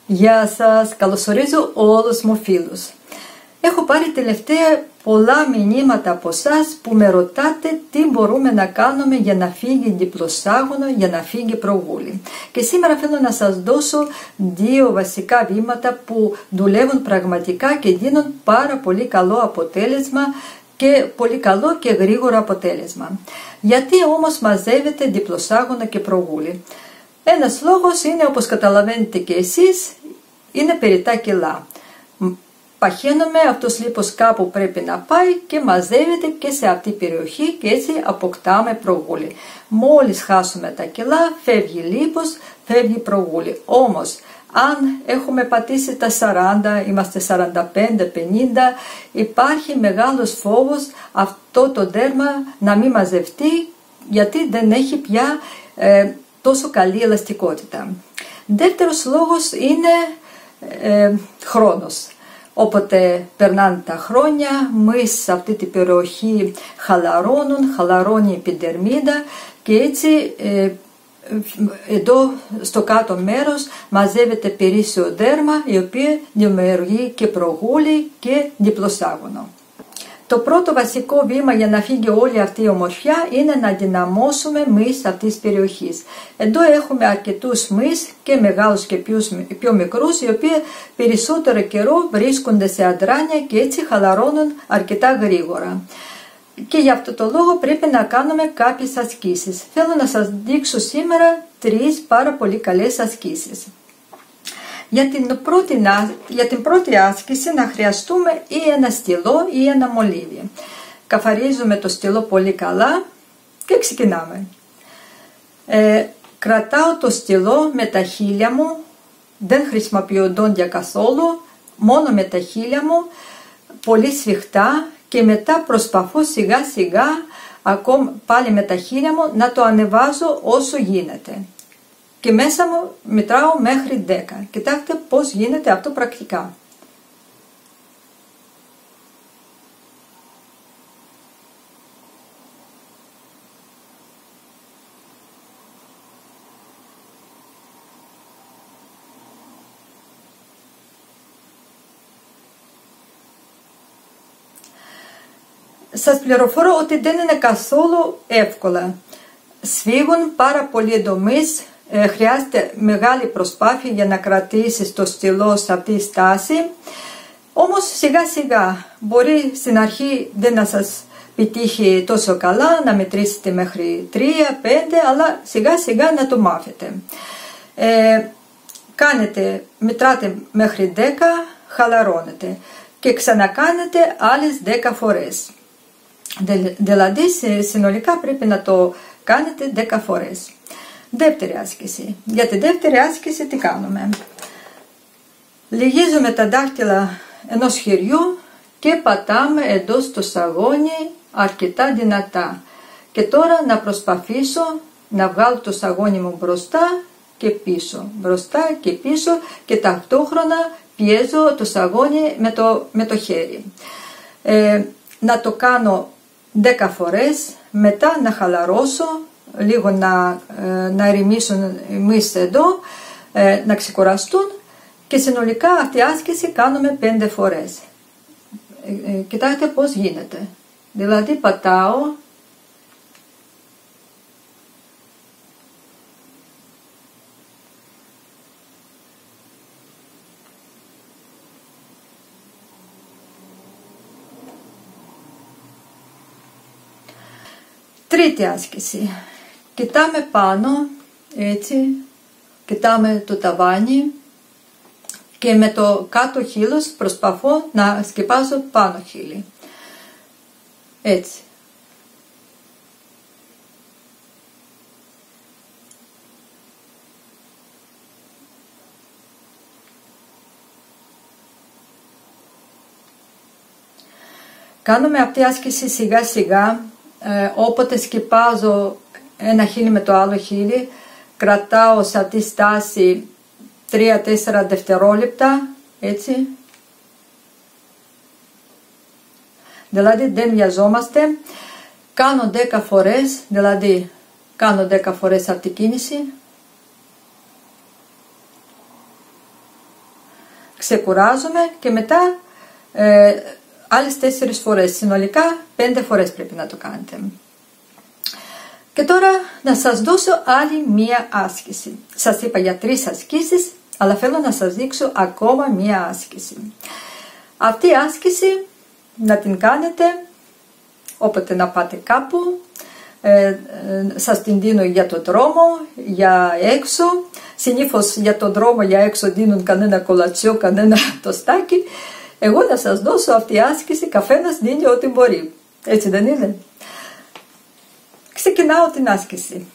Γεια σας, καλωσορίζω όλους μου φίλους. Έχω πάρει τελευταία πολλά μηνύματα από εσάς που με ρωτάτε τι μπορούμε να κάνουμε για να φύγει διπλοσάγωνο, για να φύγει προβούλη. Και σήμερα θέλω να σας δώσω δύο βασικά βήματα που δουλεύουν πραγματικά και δίνουν πάρα πολύ καλό αποτέλεσμα και πολύ καλό και γρήγορο αποτέλεσμα. Γιατί όμως μαζεύετε διπλοσάγωνο και προβούλη? Ένας λόγος είναι, όπως καταλαβαίνετε και εσείς, είναι περί τα κιλά. Παχαίνουμε, αυτός λίπος κάπου πρέπει να πάει και μαζεύεται και σε αυτή την περιοχή και έτσι αποκτάμε προβούλη. Μόλις χάσουμε τα κιλά, φεύγει λίπος, φεύγει προβούλη. Όμως, αν έχουμε πατήσει τα 40, είμαστε 45-50, υπάρχει μεγάλος φόβος αυτό το δέρμα να μην μαζευτεί, γιατί δεν έχει πια τόσο καλή ελαστικότητα. Δεύτερος λόγος είναι χρόνος. Όποτε περνάνε τα χρόνια, μυς σε αυτή την περιοχή χαλαρώνει η επιδερμίδα και έτσι εδώ στο κάτω μέρος μαζεύεται περίσσιο δέρμα, η οποία δημιουργεί και προβούλη και διπλοσάγωνο. Το πρώτο βασικό βήμα για να φύγει όλη αυτή η ομορφιά είναι να δυναμώσουμε μυς αυτής της περιοχής. Εδώ έχουμε αρκετούς μυς και μεγάλους και πιο μικρούς, οι οποίοι περισσότερο καιρό βρίσκονται σε αδράνεια και έτσι χαλαρώνουν αρκετά γρήγορα. Και για αυτό το λόγο πρέπει να κάνουμε κάποιες ασκήσεις. Θέλω να σας δείξω σήμερα 3 πάρα πολύ καλές ασκήσεις. Για την πρώτη άσκηση να χρειαστούμε ή ένα στυλό ή ένα μολύβι. Καθαρίζουμε το στυλό πολύ καλά και ξεκινάμε. Κρατάω το στυλό με τα χείλια μου, δεν χρησιμοποιώ δόντια καθόλου, μόνο με τα χείλια μου, πολύ σφιχτά, και μετά προσπαθώ σιγά σιγά, ακόμα πάλι με τα χείλια μου, να το ανεβάζω όσο γίνεται. Και μέσα μου μετράω μέχρι 10. Κοιτάξτε πώς γίνεται αυτό πρακτικά. Σας πληροφορώ ότι δεν είναι καθόλου εύκολα. Σφίγγουν πάρα πολλοί τομείς. Χρειάζεται μεγάλη προσπάθεια για να κρατήσεις το στυλό σε αυτή τη στάση. Όμως σιγά σιγά, μπορεί στην αρχή δεν να σας πετύχει τόσο καλά, να μετρήσετε μέχρι 3-5, αλλά σιγά σιγά να το μάθετε. Μετράτε μέχρι 10, χαλαρώνετε και ξανακάνετε άλλες 10 φορές. Δηλαδή συνολικά πρέπει να το κάνετε 10 φορές. Δεύτερη άσκηση. Για τη δεύτερη άσκηση τι κάνουμε? Λυγίζουμε τα δάχτυλα ενός χεριού και πατάμε εδώ στο σαγόνι αρκετά δυνατά. Και τώρα να προσπαθήσω να βγάλω το σαγόνι μου μπροστά και πίσω. Μπροστά και πίσω, και ταυτόχρονα πιέζω το σαγόνι με το χέρι. Να το κάνω 10 φορές, μετά να χαλαρώσω, λίγο να ηρεμήσουν οι μυς εδώ, να ξεκουραστούν, και συνολικά αυτή η άσκηση κάνουμε 5 φορές. Κοιτάξτε πώς γίνεται. Δηλαδή πατάω, τρίτη άσκηση. Κοιτάμε πάνω, έτσι, κοιτάμε το ταβάνι και με το κάτω χείλος προσπαθώ να σκεπάσω πάνω χείλη. Έτσι. Κάνουμε αυτή η άσκηση σιγά σιγά. Όποτε σκεπάζω ένα χείλι με το άλλο χείλι, κρατάω σε αυτή τη στάση 3-4 δευτερόλεπτα, έτσι. Δηλαδή δεν βιαζόμαστε. Κάνω 10 φορές, δηλαδή κάνω 10 φορές αυτή την κίνηση. ξεκουράζουμε και μετά άλλες 4 φορές. Συνολικά 5 φορές πρέπει να το κάνετε. Και τώρα να σας δώσω άλλη μία άσκηση. Σας είπα για 3 ασκήσεις, αλλά θέλω να σας δείξω ακόμα μία άσκηση. Αυτή η άσκηση να την κάνετε όποτε να πάτε κάπου. Σας την δίνω για τον δρόμο, για έξω. Συνήθως για τον δρόμο, για έξω δίνουν κανένα κολατσιό, κανένα τοστάκι. Εγώ να σας δώσω αυτή η άσκηση, καθένας δίνει ό,τι μπορεί. Έτσι δεν είναι? Ξεκινάω την άσκηση.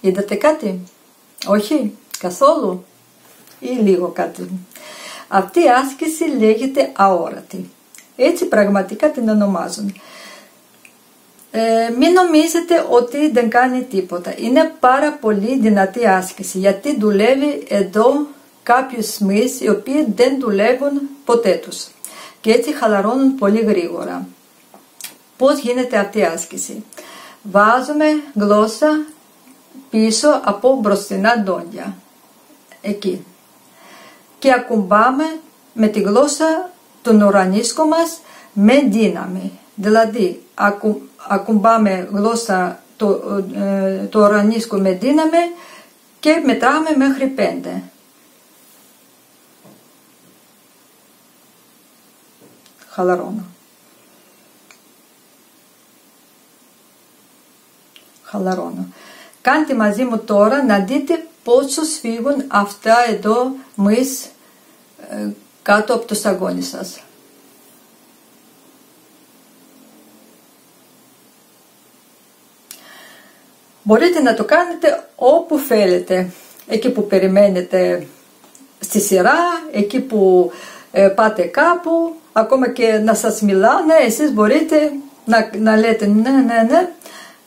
Είδατε κάτι? Όχι, καθόλου ή λίγο κάτι? Αυτή η άσκηση λέγεται αόρατη. Έτσι πραγματικά την ονομάζουν. Μην νομίζετε ότι δεν κάνει τίποτα. Είναι πάρα πολύ δυνατή άσκηση, γιατί δουλεύει εδώ κάποιους μυς οι οποίοι δεν δουλεύουν ποτέ τους. Και έτσι χαλαρώνουν πολύ γρήγορα. Πώς γίνεται αυτή η άσκηση? Βάζουμε γλώσσα πίσω από μπροστινά δόντια. Εκεί. Και ακουμπάμε με τη γλώσσα τον ουρανίσκο μας με δύναμη. Δηλαδή ακουμπάμε γλώσσα το ουρανίσκο με δύναμη και μετράμε μέχρι 5. Χαλαρώνω. Χαλαρώνω. Κάντε μαζί μου τώρα να δείτε πόσο σφίγγουν αυτά εδώ μυς κάτω από το σταγόνι σας. Μπορείτε να το κάνετε όπου θέλετε. Εκεί που περιμένετε στη σειρά, εκεί που πάτε κάπου, ακόμα και να σας μιλάνε, εσείς μπορείτε να λέτε ναι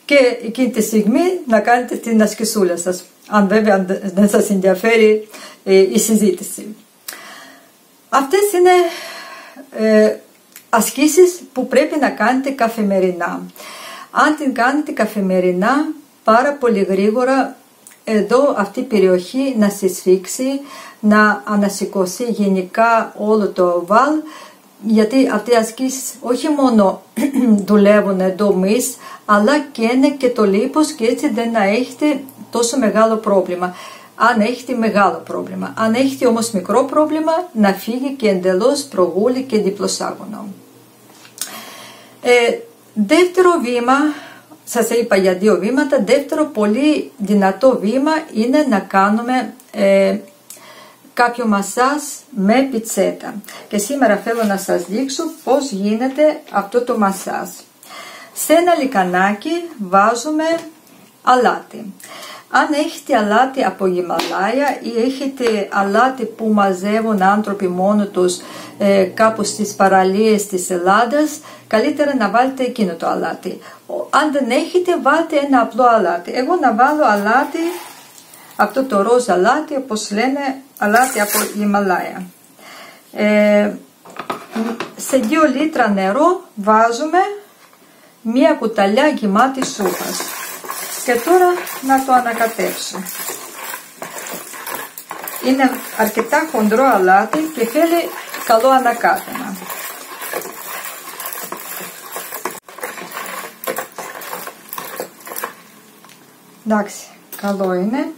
και εκείνη τη στιγμή να κάνετε την ασκησούλα σας. Αν βέβαια δεν σας ενδιαφέρει η συζήτηση. Αυτές είναι ασκήσεις που πρέπει να κάνετε καθημερινά. Αν την κάνετε καθημερινά, πάρα πολύ γρήγορα εδώ αυτή η περιοχή να συσφίξει, να ανασηκωθεί γενικά όλο το οβάλ, γιατί αυτοί οι ασκήσεις όχι μόνο δουλεύουν εδώ μυς, αλλά και είναι και το λίπος και έτσι δεν να έχετε τόσο μεγάλο πρόβλημα. Αν έχετε μεγάλο πρόβλημα. Αν έχετε όμως μικρό πρόβλημα, να φύγει και εντελώς προγούλη και διπλοσάγωνο. Δεύτερο βήμα, σας είπα για 2 βήματα. Δεύτερο πολύ δυνατό βήμα είναι να κάνουμε κάποιο μασάζ με πιτσέτα. Και σήμερα θέλω να σας δείξω πώς γίνεται αυτό το μασάζ. Σε ένα λικανάκι βάζουμε αλάτι. Αν έχετε αλάτι από Ιμαλάια ή έχετε αλάτι που μαζεύουν άνθρωποι μόνο τους κάπου στις παραλίες της Ελλάδας, καλύτερα να βάλετε εκείνο το αλάτι. Αν δεν έχετε, βάλτε ένα απλό αλάτι. Εγώ να βάλω αλάτι, αυτό το ροζ αλάτι, όπως λένε, αλάτι από Ιμαλάια. Σε 2 λίτρα νερό βάζουμε 1 κουταλιά γεμάτη σούπας. Και τώρα να το ανακατέψω. Είναι αρκετά χοντρό αλάτι και θέλει καλό ανακάτεμα. Εντάξει, καλό είναι.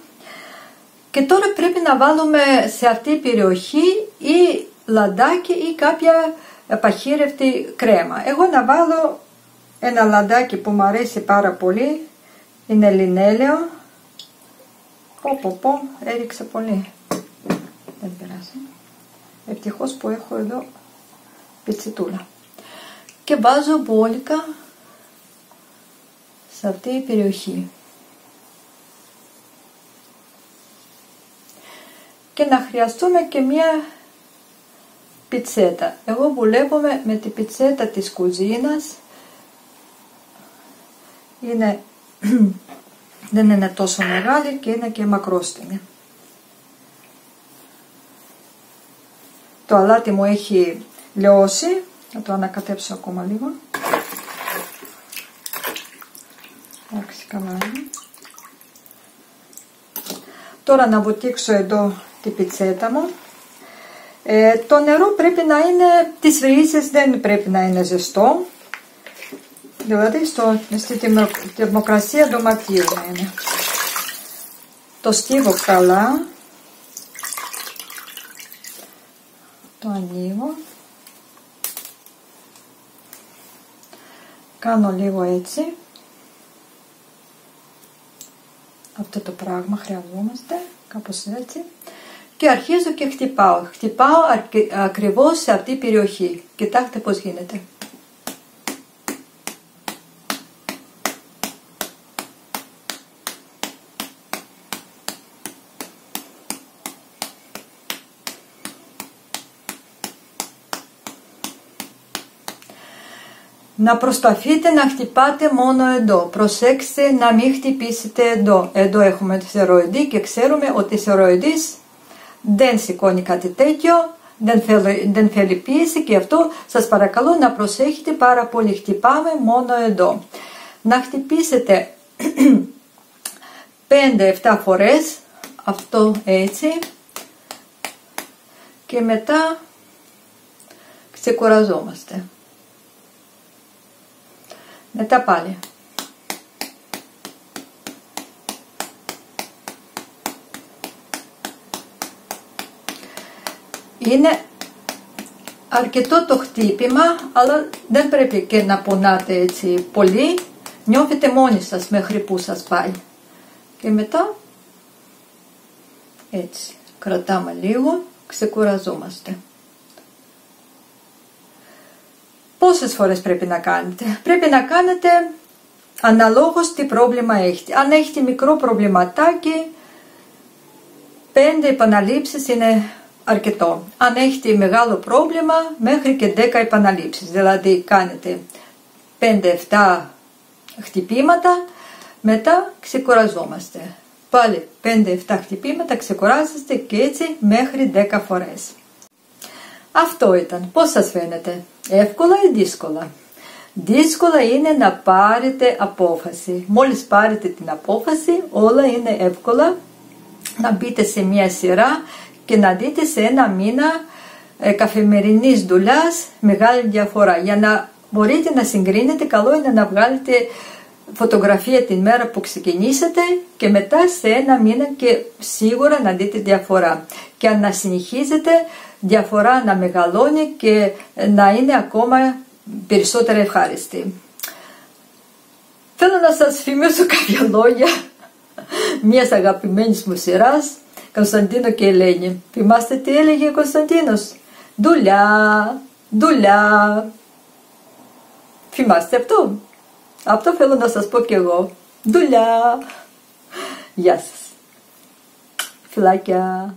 Και τώρα πρέπει να βάλουμε σε αυτή την περιοχή ή λαντάκι ή κάποια παχύρευτη κρέμα. Εγώ να βάλω ένα λαντάκι που μου αρέσει πάρα πολύ. Είναι λινέλαιο. Έριξε πολύ. Δεν πειράζει. Ευτυχώς που έχω εδώ πιτσιτούλα. Και βάζω μπόλικα σε αυτή η περιοχή. Και να χρειαστούμε και μια πιτσέτα. Εγώ βουλεύομαι με την πιτσέτα της κουζίνας. Δεν είναι τόσο μεγάλη και είναι και μακρόστιμη. Το αλάτι μου έχει λιώσει. Θα το ανακατέψω ακόμα λίγο. σκαλάρι. Τώρα να βουτήξω εδώ την πιτσέτα μου. Το νερό πρέπει να είναι, τις ρίζες δεν πρέπει να είναι ζεστό. Δηλαδή στη θερμοκρασία δωματίου να είναι. Το στίβω καλά. Το ανοίγω. Κάνω λίγο έτσι. Αυτό το πράγμα χρειαζόμαστε. Κάπως έτσι. Και αρχίζω και χτυπάω. Χτυπάω ακριβώς σε αυτή την περιοχή. Κοιτάξτε πώς γίνεται. Να προσπαθείτε να χτυπάτε μόνο εδώ. Προσέξτε να μην χτυπήσετε εδώ. Εδώ έχουμε θηροειδή και ξέρουμε ότι η θηροειδής δεν σηκώνει κάτι τέτοιο, δεν θέλει πίεση και αυτό σας παρακαλώ να προσέχετε πάρα πολύ. Χτυπάμε μόνο εδώ. Να χτυπήσετε 5-7 φορές, αυτό έτσι και μετά ξεκουραζόμαστε. Μετά πάλι. Είναι αρκετό το χτύπημα, αλλά δεν πρέπει και να πονάτε έτσι πολύ. Νιώθετε μόνοι σας μέχρι που σας πάει. Και μετά έτσι κρατάμε λίγο, ξεκουραζόμαστε. Πόσες φορές πρέπει να κάνετε? Πρέπει να κάνετε αναλόγως τι πρόβλημα έχετε. Αν έχετε μικρό προβληματάκι, 5 επαναλήψεις είναι αρκετό. Αν έχετε μεγάλο πρόβλημα, μέχρι και 10 επαναλήψεις. Δηλαδή κάνετε 5-7 χτυπήματα, μετά ξεκουραζόμαστε. Πάλι 5-7 χτυπήματα, ξεκουράζεστε και έτσι μέχρι 10 φορές. Αυτό ήταν. Πώς σας φαίνεται? Εύκολα ή δύσκολα? Δύσκολα είναι να πάρετε απόφαση. Μόλις πάρετε την απόφαση, όλα είναι εύκολα. Να μπείτε σε μια σειρά και να δείτε σε ένα μήνα καθημερινής δουλειάς μεγάλη διαφορά. Για να μπορείτε να συγκρίνετε, καλό είναι να βγάλετε φωτογραφία την μέρα που ξεκινήσετε και μετά σε ένα μήνα και σίγουρα να δείτε διαφορά. Και να συνεχίζετε διαφορά να μεγαλώνει και να είναι ακόμα περισσότερο ευχάριστη. Θέλω να σας θυμίσω κάποια λόγια μιας αγαπημένης μου σειράς, Κωνσταντίνο και Ελένη. Θυμάστε τι έλεγε ο Κωνσταντίνος? Δουλειά, δουλειά. Θυμάστε αυτό? Αυτό θέλω να σας πω και εγώ. Δουλειά. Γεια σας. Φιλάκια.